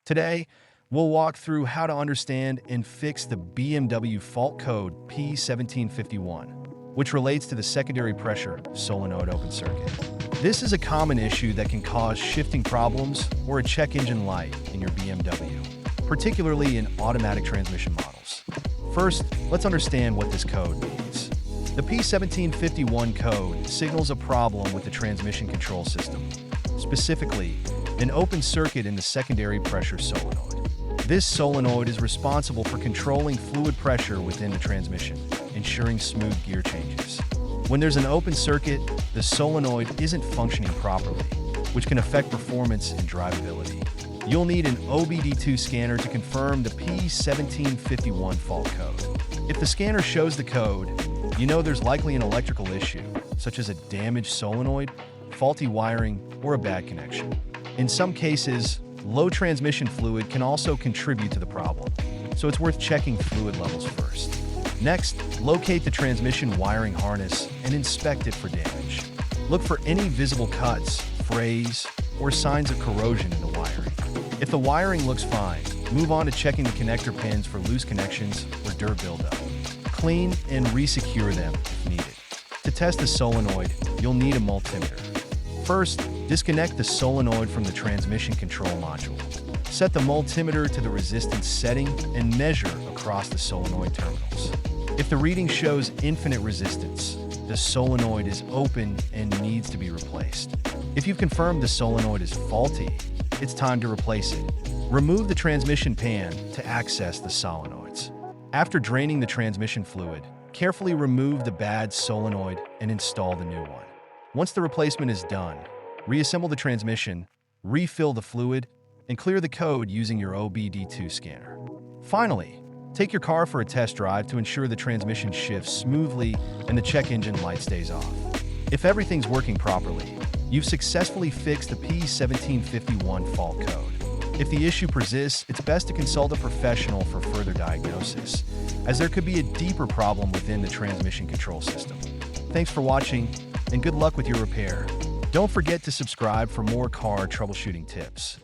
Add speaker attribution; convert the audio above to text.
Speaker 1: Today, we'll walk through how to understand and fix the BMW fault code P1751, which relates to the secondary pressure solenoid open circuit. This is a common issue that can cause shifting problems or a check engine light in your BMW, particularly in automatic transmission models. First, let's understand what this code means. The P1751 code signals a problem with the transmission control system, specifically an open circuit in the secondary pressure solenoid. This solenoid is responsible for controlling fluid pressure within the transmission, ensuring smooth gear changes. When there's an open circuit, the solenoid isn't functioning properly, which can affect performance and drivability. You'll need an OBD2 scanner to confirm the P1751 fault code. If the scanner shows the code, you know there's likely an electrical issue, such as a damaged solenoid, faulty wiring, or a bad connection. In some cases, low transmission fluid can also contribute to the problem, so it's worth checking fluid levels first. Next, locate the transmission wiring harness and inspect it for damage. Look for any visible cuts, frays, or signs of corrosion in the wiring. If the wiring looks fine, move on to checking the connector pins for loose connections or dirt buildup. Clean and re-secure them if needed. To test the solenoid, you'll need a multimeter. First, disconnect the solenoid from the transmission control module. Set the multimeter to the resistance setting and measure across the solenoid terminals. If the reading shows infinite resistance, the solenoid is open and needs to be replaced. If you've confirmed the solenoid is faulty, it's time to replace it. Remove the transmission pan to access the solenoids. After draining the transmission fluid, carefully remove the bad solenoid and install the new one. Once the replacement is done, reassemble the transmission, refill the fluid, and clear the code using your OBD2 scanner. Finally, take your car for a test drive to ensure the transmission shifts smoothly and the check engine light stays off. If everything's working properly, you've successfully fixed the P1751 fault code. If the issue persists, it's best to consult a professional for further diagnosis, as there could be a deeper problem within the transmission control system. Thanks for watching, and good luck with your repair. Don't forget to subscribe for more car troubleshooting tips.